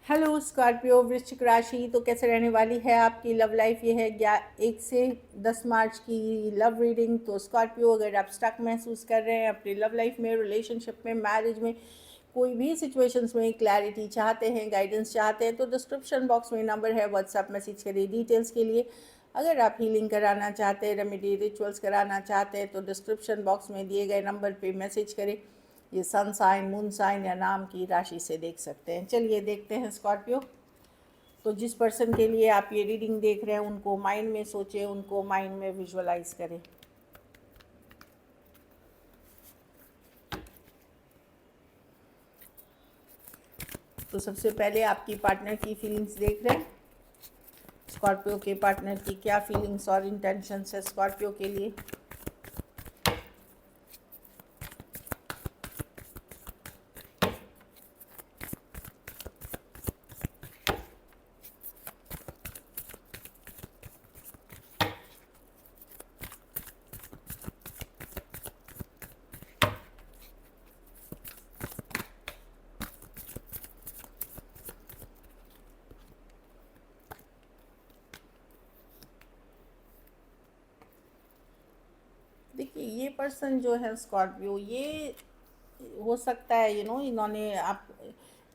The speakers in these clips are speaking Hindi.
हेलो स्कॉर्पियो वृश्चिक राशि। तो कैसे रहने वाली है आपकी लव लाइफ? ये है 1 से 10 मार्च की लव रीडिंग। तो स्कॉर्पियो, अगर आप स्टक महसूस कर रहे हैं अपनी लव लाइफ में, रिलेशनशिप में, मैरिज में, कोई भी सिचुएशंस में क्लैरिटी चाहते हैं, गाइडेंस चाहते हैं, तो डिस्क्रिप्शन बॉक्स में नंबर है, व्हाट्सएप मैसेज करिए डिटेल्स के लिए। अगर आप हीलिंग कराना चाहते हैं, रेमेडी रिचुअल्स कराना चाहते हैं, तो डिस्क्रिप्शन बॉक्स में दिए गए नंबर पे मैसेज करें। ये सन साइन, मून साइन या नाम की राशि से देख सकते हैं। चलिए देखते हैं स्कॉर्पियो। तो जिस पर्सन के लिए आप ये रीडिंग देख रहे हैं उनको माइंड में सोचें, उनको माइंड में विजुअलाइज करें। तो सबसे पहले आपकी पार्टनर की फीलिंग्स देख रहे हैं। स्कॉर्पियो के पार्टनर की क्या फीलिंग्स और इंटेंशंस है स्कॉर्पियो के लिए? देखिए, ये पर्सन जो है स्कॉर्पियो, ये हो सकता है इन्होंने आप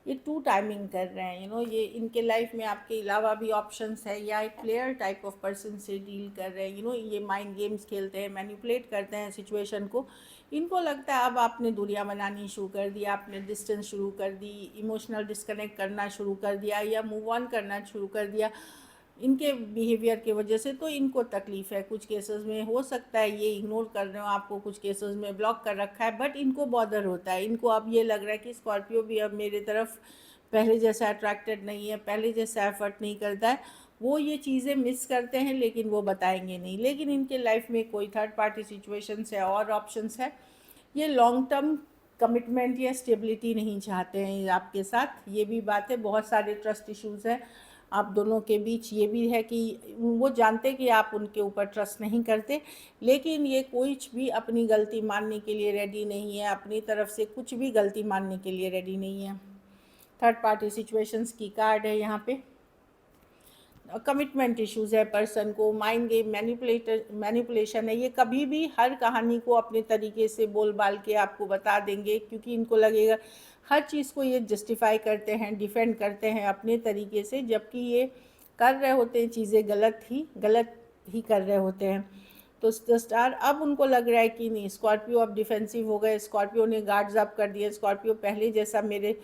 ये टू टाइमिंग कर रहे हैं। ये इनके लाइफ में आपके अलावा भी ऑप्शंस है, या एक प्लेयर टाइप ऑफ पर्सन से डील कर रहे हैं। ये माइंड गेम्स खेलते हैं, मैनिपुलेट करते हैं सिचुएशन को। इनको लगता है अब आपने दूरियां बनानी शुरू कर दिया, आपने डिस्टेंस शुरू कर दी, इमोशनल डिस्कनेक्ट करना शुरू कर दिया, या मूव ऑन करना शुरू कर दिया इनके बिहेवियर की वजह से। तो इनको तकलीफ़ है। कुछ केसेस में हो सकता है ये इग्नोर कर रहे हो आपको, कुछ केसेस में ब्लॉक कर रखा है, बट इनको बॉदर होता है। इनको अब ये लग रहा है कि स्कॉर्पियो भी अब मेरे तरफ पहले जैसा अट्रैक्टेड नहीं है, पहले जैसा एफर्ट नहीं करता है। वो ये चीज़ें मिस करते हैं लेकिन वो बताएंगे नहीं। लेकिन इनके लाइफ में कोई थर्ड पार्टी सिचुएशंस है और ऑप्शंस है। ये लॉन्ग टर्म कमिटमेंट या स्टेबिलिटी नहीं चाहते हैं आपके साथ। ये भी बात है। बहुत सारे ट्रस्ट इश्यूज़ हैं आप दोनों के बीच। ये भी है कि वो जानते कि आप उनके ऊपर ट्रस्ट नहीं करते, लेकिन ये कुछ भी अपनी गलती मानने के लिए रेडी नहीं है, अपनी तरफ से कुछ भी गलती मानने के लिए रेडी नहीं है। थर्ड पार्टी सिचुएशंस की कार्ड है यहाँ पे। कमिटमेंट इश्यूज़ है पर्सन को, माइंड गेम, मैनिपुलेशन है। ये कभी भी हर कहानी को अपने तरीके से बोल बाल के आपको बता देंगे, क्योंकि इनको लगेगा हर चीज़ को ये जस्टिफाई करते हैं, डिफेंड करते हैं अपने तरीके से, जबकि ये कर रहे होते हैं चीज़ें गलत ही कर रहे होते हैं। तो द स्टार अब उनको लग रहा है कि नहीं, स्कॉर्पियो अब डिफेंसिव हो गए, स्कॉर्पियो ने गार्ड्स अप कर दिए, स्कॉर्पियो पहले जैसा मेरे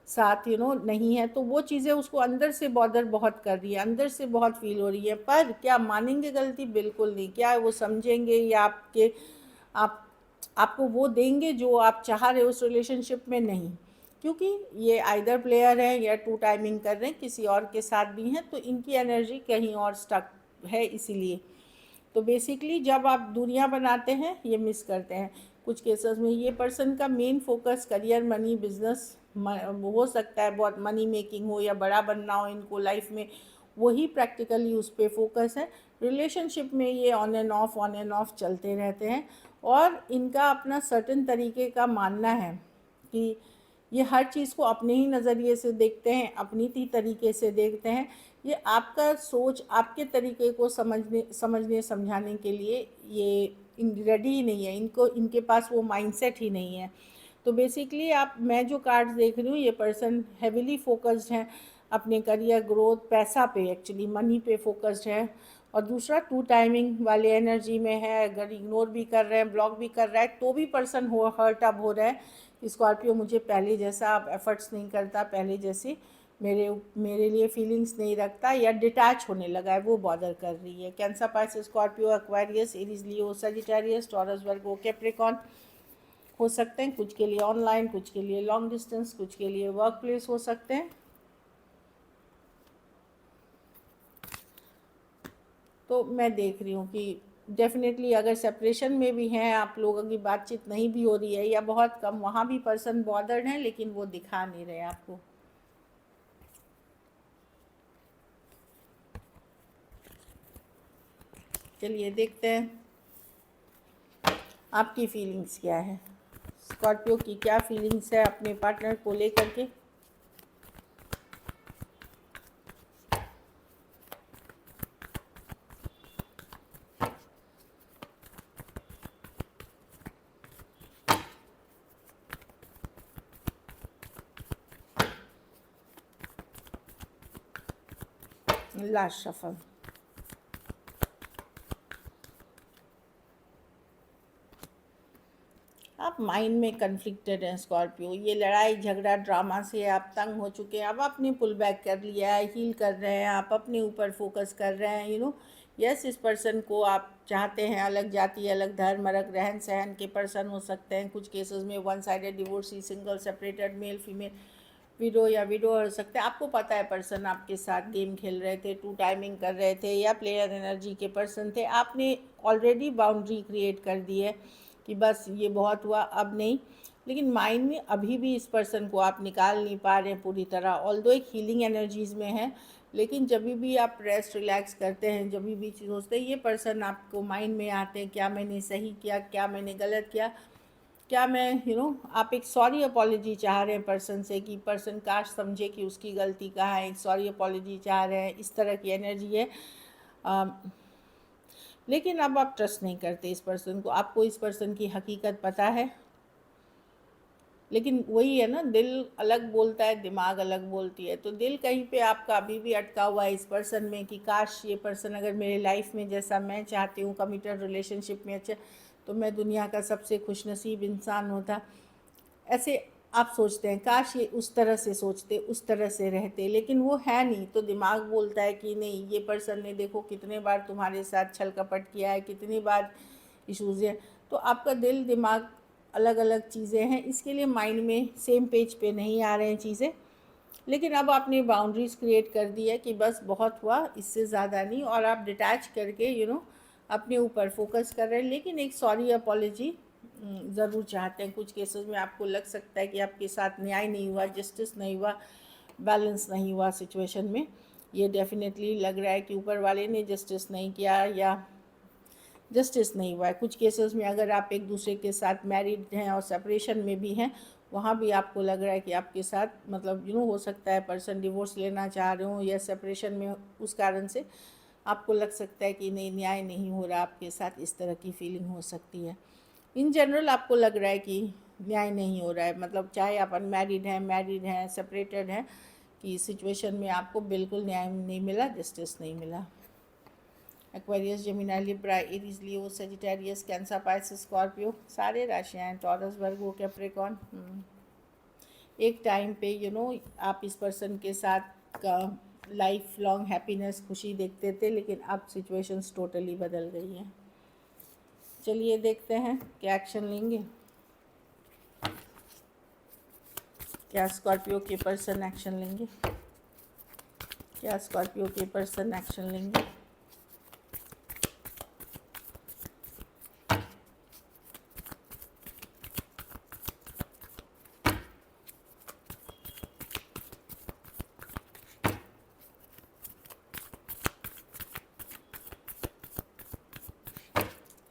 साथ नहीं है। तो वो चीज़ें उसको अंदर से बॉदर बहुत कर रही है, अंदर से बहुत फील हो रही है। पर क्या मानेंगे गलती? बिल्कुल नहीं। क्या वो समझेंगे या आप आपको वो देंगे जो आप चाह रहे हो उस रिलेशनशिप में? नहीं, क्योंकि ये आइदर प्लेयर है या टू टाइमिंग कर रहे हैं, किसी और के साथ भी हैं, तो इनकी एनर्जी कहीं और स्टक है इसीलिए। तो बेसिकली जब आप दूरियां बनाते हैं ये मिस करते हैं। कुछ केसेस में ये पर्सन का main focus career, money, business हो सकता है, बहुत मनी मेकिंग हो या बड़ा बनना हो इनको लाइफ में, वही प्रैक्टिकली उस पर फोकस है। रिलेशनशिप में ये ऑन एंड ऑफ चलते रहते हैं, और इनका अपना सर्टेन तरीके का मानना है कि ये हर चीज़ को अपने ही नज़रिए से देखते हैं, अपनी ही तरीके से देखते हैं। ये आपका सोच, आपके तरीके को समझने समझाने के लिए ये रेडी ही नहीं है। इनके पास वो माइंडसेट ही नहीं है। तो बेसिकली मैं जो कार्ड्स देख रही हूँ, ये पर्सन हेविली फोकस्ड हैं अपने करियर, ग्रोथ, पैसा पे, एक्चुअली मनी पे फोकस्ड है। और दूसरा टू टाइमिंग वाले एनर्जी में है। अगर इग्नोर भी कर रहे हैं, ब्लॉक भी कर रहा है, तो भी पर्सन हर्ट अब हो रहा है। स्कॉर्पियो मुझे पहले जैसा अब एफर्ट्स नहीं करता, पहले जैसे मेरे लिए फीलिंग्स नहीं रखता, या डिटैच होने लगा है, वो बॉदर कर रही है। Cancer, Pisces, Scorpio, Aquarius, Aries, Leo, Sagittarius, Taurus, Virgo, Capricorn हो सकते हैं। कुछ के लिए ऑनलाइन, कुछ के लिए लॉन्ग डिस्टेंस, कुछ के लिए वर्क प्लेस हो सकते हैं। तो मैं देख रही हूँ कि डेफिनेटली अगर सेपरेशन में भी हैं आप लोगों की, बातचीत नहीं भी हो रही है या बहुत कम, वहाँ भी पर्सन बॉदर्ड हैं, लेकिन वो दिखा नहीं रहे आपको। चलिए देखते हैं आपकी फीलिंग्स क्या है। स्कॉर्पियो की क्या फीलिंग्स है अपने पार्टनर को लेकर के? Last shuffle. आप माइंड में कन्फ्लिक्टेड हैं स्कॉर्पियो, ये लड़ाई झगड़ा ड्रामा से आप तंग हो चुके हैं, अब आपने पुल बैक कर लिया है, हील कर रहे हैं, आप अपने ऊपर फोकस कर रहे हैं, यस इस पर्सन को आप चाहते हैं, अलग जाति अलग धर्म अलग रहन सहन के पर्सन हो सकते हैं, कुछ केसेस में one sided divorcee, single separated, male female, window या विडो हो सकते हैं। आपको पता है पर्सन आपके साथ गेम खेल रहे थे, टू टाइमिंग कर रहे थे या प्लेयर एनर्जी के पर्सन थे, आपने ऑलरेडी बाउंड्री क्रिएट कर दी है कि बस ये बहुत हुआ अब नहीं, लेकिन माइंड में अभी भी इस पर्सन को आप निकाल नहीं पा रहे हैं पूरी तरह, ऑल्दो एक हीलिंग एनर्जीज़ में है, लेकिन जब भी आप रेस्ट रिलैक्स करते हैं, जब भी सोचते हैं, ये पर्सन आपको माइंड में आते हैं, क्या मैंने सही किया, क्या मैंने गलत किया, क्या मैं आप एक सॉरी अपॉलजी चाह रहे हैं पर्सन से कि पर्सन काश समझे कि उसकी गलती कहाँ है, एक सॉरी अपॉलजी चाह रहे हैं, इस तरह की एनर्जी है। लेकिन अब आप ट्रस्ट नहीं करते इस पर्सन को, आपको इस पर्सन की हकीकत पता है, लेकिन वही है ना, दिल अलग बोलता है, दिमाग अलग बोलती है, तो दिल कहीं पे आपका अभी भी अटका हुआ है इस पर्सन में कि काश ये पर्सन अगर मेरे लाइफ में जैसा मैं चाहती हूँ, कमिटेड रिलेशनशिप में अच्छा, तो मैं दुनिया का सबसे खुशनसीब इंसान होता। ऐसे आप सोचते हैं, काश ये उस तरह से सोचते, उस तरह से रहते, लेकिन वो है नहीं, तो दिमाग बोलता है कि नहीं, ये पर्सन ने देखो कितने बार तुम्हारे साथ छल कपट किया है, कितनी बार इशूज़ हैं, तो आपका दिल दिमाग अलग अलग चीज़ें हैं, इसके लिए माइंड में सेम पेज पे नहीं आ रहे हैं चीज़ें। लेकिन अब आपने बाउंड्रीज़ क्रिएट कर दी है कि बस बहुत हुआ, इससे ज़्यादा नहीं, और आप डिटैच करके अपने ऊपर फोकस कर रहे हैं, लेकिन एक सॉरी अपॉलजी ज़रूर चाहते हैं। कुछ केसेस में आपको लग सकता है कि आपके साथ न्याय नहीं हुआ, जस्टिस नहीं हुआ, बैलेंस नहीं हुआ सिचुएशन में, ये डेफिनेटली लग रहा है कि ऊपर वाले ने जस्टिस नहीं किया या जस्टिस नहीं हुआ है। कुछ केसेस में अगर आप एक दूसरे के साथ मैरिड हैं और सेपरेशन में भी हैं, वहाँ भी आपको लग रहा है कि आपके साथ मतलब हो सकता है पर्सन डिवोर्स लेना चाह रहे हो या सेपरेशन में, उस कारण से आपको लग सकता है कि नहीं, न्याय नहीं हो रहा आपके साथ, इस तरह की फीलिंग हो सकती है। इन जनरल आपको लग रहा है कि न्याय नहीं हो रहा है, मतलब चाहे आप अनमैरिड हैं, मैरिड हैं, सेपरेटेड हैं, कि सिचुएशन में आपको बिल्कुल न्याय नहीं मिला, जस्टिस नहीं मिला। एक्वेरियस, जेमिनी, लिब्रा, एरीज, लियो, सेजिटेरियस, कैंसर, पाइसिस, स्कॉर्पियो, सारे राशियाँ हैं, टॉरस, वर्गो, कैप्रिकॉर्न। एक टाइम पे आप इस पर्सन के साथ का लाइफ लॉन्ग हैप्पीनेस, खुशी देखते थे, लेकिन अब सिचुएशंस टोटली बदल गई हैं। चलिए देखते हैं क्या एक्शन लेंगे, क्या स्कॉर्पियो के पर्सन एक्शन लेंगे, क्या स्कॉर्पियो के पर्सन एक्शन लेंगे।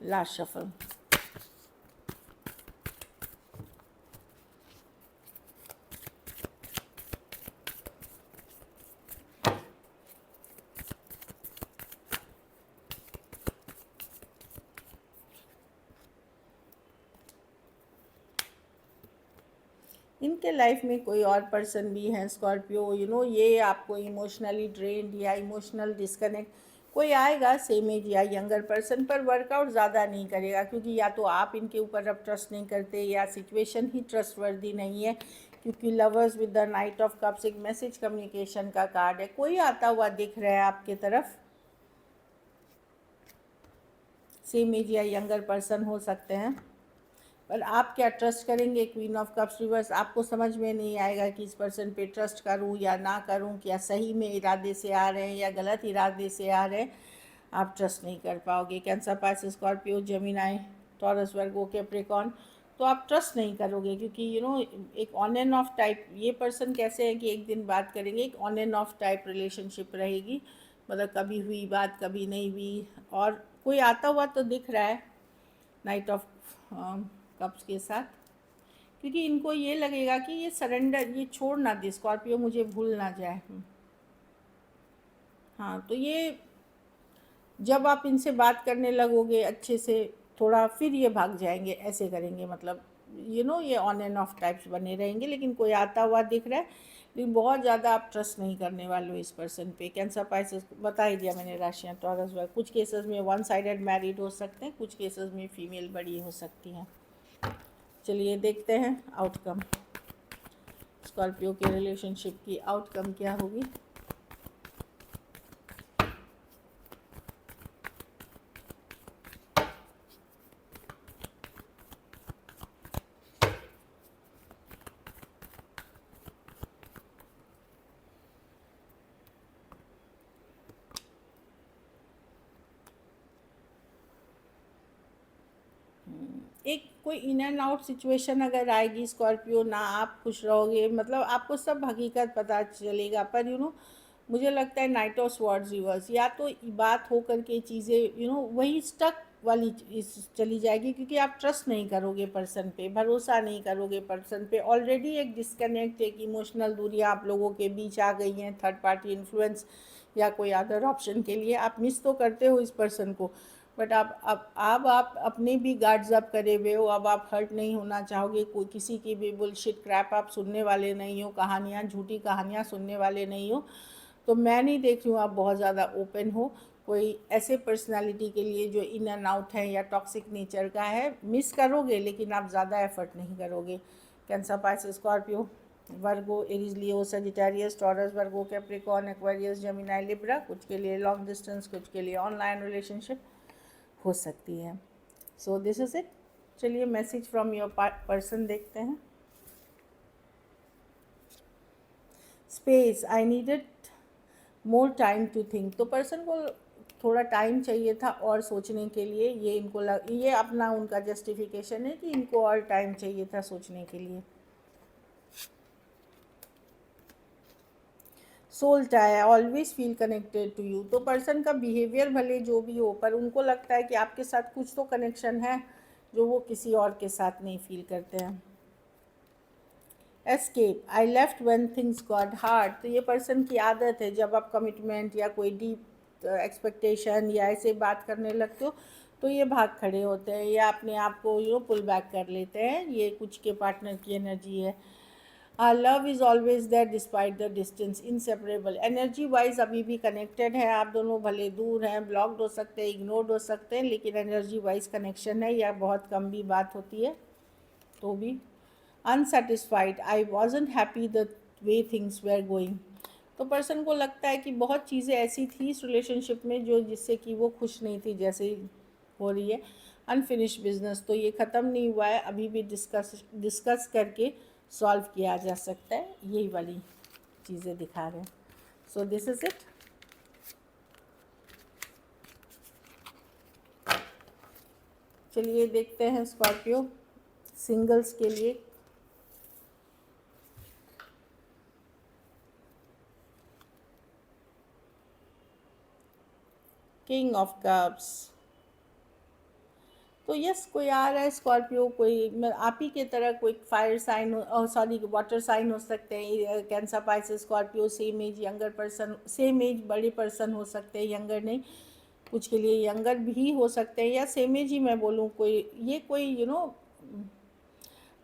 Last shuffle. इनके लाइफ में कोई और पर्सन भी हैं स्कॉर्पियो, ये आपको इमोशनली ड्रेन्ड या इमोशनल डिस्कनेक्ट, कोई आएगा सेम एज या यंगर पर्सन, पर वर्कआउट ज़्यादा नहीं करेगा, क्योंकि या तो आप इनके ऊपर अब ट्रस्ट नहीं करते या सिचुएशन ही ट्रस्टवर्दी नहीं है, क्योंकि lovers with the night of cups एक मैसेज कम्युनिकेशन का कार्ड है, कोई आता हुआ दिख रहा है आपके तरफ, सेम एज या यंगर पर्सन हो सकते हैं, पर आप क्या ट्रस्ट करेंगे। क्वीन ऑफ कप्स रिवर्स, आपको समझ में नहीं आएगा कि इस पर्सन पे ट्रस्ट करूं या ना करूं, क्या सही में इरादे से आ रहे हैं या गलत इरादे से आ रहे हैं, आप ट्रस्ट नहीं कर पाओगे। Cancer, Pisces, Scorpio, Gemini, Taurus, Virgo, Capricorn, तो आप ट्रस्ट नहीं करोगे, क्योंकि एक ऑन एंड ऑफ टाइप, ये पर्सन कैसे है कि एक दिन बात करेंगे, एक on and off type relationship रहेगी, मतलब कभी हुई बात कभी नहीं हुई, और कोई आता हुआ तो दिख रहा है नाइट ऑफ कप्स के साथ, क्योंकि इनको ये लगेगा कि ये सरेंडर, ये छोड़ ना दे स्कॉर्पियो, मुझे भूल ना जाए। हाँ, तो ये जब आप इनसे बात करने लगोगे अच्छे से थोड़ा, फिर ये भाग जाएंगे, ऐसे करेंगे, मतलब ये ऑन एंड ऑफ टाइप्स बने रहेंगे, लेकिन कोई आता हुआ दिख रहा है, लेकिन बहुत ज़्यादा आप ट्रस्ट नहीं करने वाले हो इस पर्सन पे। कैंसर पाइसेस बता ही दिया मैंने, राशियाँ टॉरस वर्ग। कुछ केसेस में वन साइडेड मैरिड हो सकते हैं, कुछ केसेस में फीमेल बड़ी हो सकती हैं। चलिए देखते हैं आउटकम, स्कॉर्पियो के रिलेशनशिप की आउटकम क्या होगी। एक कोई इन एंड आउट सिचुएशन अगर आएगी स्कॉर्पियो, ना आप खुश रहोगे, मतलब आपको सब हकीकत पता चलेगा, पर मुझे लगता है नाइट ऑफ स्वॉर्ड्स रिवर्स, या तो बात हो करके चीज़ें वही स्टक वाली चली जाएगी, क्योंकि आप ट्रस्ट नहीं करोगे पर्सन पे, भरोसा नहीं करोगे पर्सन पे। ऑलरेडी एक डिस्कनेक्ट, एक इमोशनल दूरी आप लोगों के बीच आ गई हैं, थर्ड पार्टी इन्फ्लुएंस या कोई अदर ऑप्शन के लिए। आप मिस तो करते हो इस पर्सन को, बट अब आप अपने भी गार्ड्स अप करे हुए हो। अब आप हर्ट नहीं होना चाहोगे, कोई किसी की भी बुलशिट क्रैप आप सुनने वाले नहीं हो, कहानियाँ, झूठी कहानियाँ सुनने वाले नहीं हो। तो मैं नहीं देख रही हूँ आप बहुत ज़्यादा ओपन हो कोई ऐसे पर्सनालिटी के लिए जो इन एंड आउट है या टॉक्सिक नेचर का है। मिस करोगे लेकिन आप ज़्यादा एफर्ट नहीं करोगे। कैंसर, पाइसेस, स्कॉर्पियो, वर्गो, Aries, Leo, Sagittarius, Taurus, Virgo, Capricorn, Aquarius, Gemini, Libra, कुछ के लिए लॉन्ग डिस्टेंस, कुछ के लिए ऑनलाइन रिलेशनशिप हो सकती है। So this is it. चलिए मैसेज फ्रॉम योर पर्सन देखते हैं। Space, I needed more time to think. तो पर्सन को थोड़ा टाइम चाहिए था और सोचने के लिए। ये ये अपना उनका जस्टिफिकेशन है कि इनको और टाइम चाहिए था सोचने के लिए। Soul tie, always feel connected to you. तो पर्सन का बिहेवियर भले जो भी हो, पर उनको लगता है कि आपके साथ कुछ तो कनेक्शन है जो वो किसी और के साथ नहीं फील करते हैं। Escape, I left when things got hard. तो ये पर्सन की आदत है, जब आप कमिटमेंट या कोई डीप एक्सपेक्टेशन या ऐसे बात करने लगते हो तो ये भाग खड़े होते हैं या अपने आप को पुल बैक कर लेते हैं। ये कुछ के पार्टनर की एनर्जी है। Love is always there despite the distance, inseparable. Energy wise अभी भी कनेक्टेड है आप दोनों, भले दूर हैं, ब्लॉक्ड हो सकते हैं, इग्नोर्ड हो सकते हैं, लेकिन एनर्जी वाइज कनेक्शन है। या बहुत कम भी बात होती है तो भी। Unsatisfied, I wasn't happy the way things were going. तो पर्सन को लगता है कि बहुत चीज़ें ऐसी थी इस रिलेशनशिप में जो जिससे कि वो खुश नहीं थी जैसे हो रही है। अनफिनिश बिजनेस, तो ये ख़त्म नहीं हुआ है, अभी भी डिस्कस करके सॉल्व किया जा सकता है। यही वाली चीज़ें दिखा रहे हैं। सो दिस इज़ इट। चलिए देखते हैं स्कॉर्पियो सिंगल्स के लिए। किंग ऑफ कप्स, तो यस कोई आ रहा है स्कॉर्पियो, कोई आप ही के तरह कोई फायर साइन हो, सॉरी वाटर साइन हो सकते हैं। Cancer, Pisces, Scorpio, same age younger person, same age बड़े पर्सन हो सकते हैं, यंगर नहीं, कुछ के लिए यंगर भी हो सकते हैं या सेम एज ही मैं बोलूँ। कोई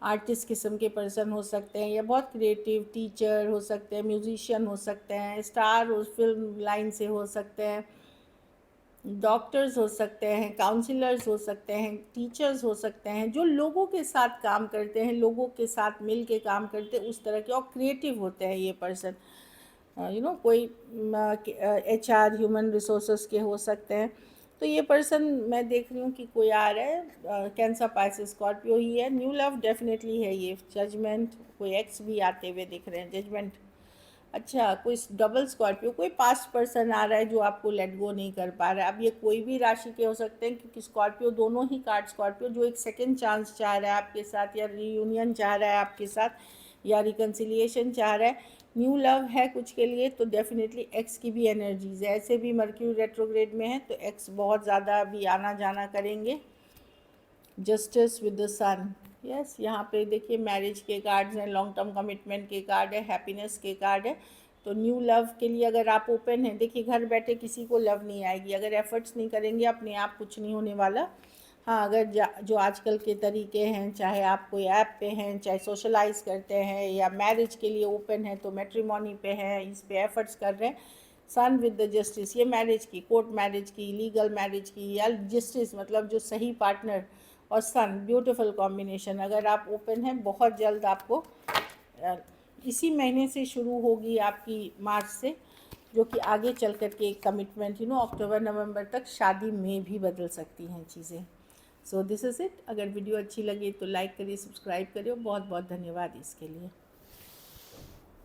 आर्टिस्ट किस्म के पर्सन हो सकते हैं या बहुत क्रिएटिव टीचर हो सकते हैं, म्यूजिशियन हो सकते हैं, स्टार हो, फिल्म लाइन से हो सकते हैं, डॉक्टर्स हो सकते हैं, काउंसलर्स हो सकते हैं, टीचर्स हो सकते हैं, जो लोगों के साथ काम करते हैं, लोगों के साथ मिल के काम करते हैं उस तरह के, और क्रिएटिव होते हैं ये पर्सन। कोई HR, ह्यूमन रिसोर्सेस के हो सकते हैं। तो ये पर्सन मैं देख रही हूँ कि कोई आ रहा है, कैंसर, पाइसेस, स्कॉर्पियो ही है। न्यू लव डेफिनेटली है ये। जजमेंट, कोई एक्स भी आते हुए दिख रहे हैं, जजमेंट। अच्छा, कोई डबल स्कॉर्पियो, कोई पास्ट पर्सन आ रहा है जो आपको लेट गो नहीं कर पा रहा है। अब ये कोई भी राशि के हो सकते हैं, क्योंकि स्कॉर्पियो दोनों ही कार्ड स्कॉर्पियो जो एक सेकंड चांस चाह रहा है आपके साथ, या रीयूनियन चाह रहा है आपके साथ, या रिकन्सिलिएशन चाह रहा है, न्यू लव है कुछ के लिए। तो डेफिनेटली एक्स की भी एनर्जीज है। ऐसे भी मर्क्यूरी रेट्रोग्रेड में है तो एक्स बहुत ज़्यादा अभी आना जाना करेंगे। Justice with the sun, yes, यहाँ पे देखिए मैरिज के कार्ड्स हैं, लॉन्ग टर्म कमिटमेंट के कार्ड है, हैप्पीनेस के कार्ड है। तो न्यू लव के लिए अगर आप ओपन हैं, देखिए घर बैठे किसी को लव नहीं आएगी, अगर एफर्ट्स नहीं करेंगे अपने आप कुछ नहीं होने वाला। हाँ, अगर जो आजकल के तरीके हैं, चाहे आप कोई ऐप पे हैं, चाहे सोशलाइज करते हैं या मैरिज के लिए ओपन है तो मैट्रिमोनी पे हैं, इस पे एफर्ट्स कर रहे हैं। सन विद द जस्टिस, ये मैरिज की, कोर्ट मैरिज की, लीगल मैरिज की, या जस्टिस मतलब जो सही पार्टनर और सन, ब्यूटीफुल कॉम्बिनेशन। अगर आप ओपन हैं, बहुत जल्द आपको इसी महीने से शुरू होगी आपकी, मार्च से, जो कि आगे चल कर के एक कमिटमेंट अक्टूबर नवंबर तक शादी में भी बदल सकती हैं चीज़ें। सो दिस इज़ इट। अगर वीडियो अच्छी लगी तो लाइक करिए, सब्सक्राइब करिए। बहुत बहुत धन्यवाद इसके लिए।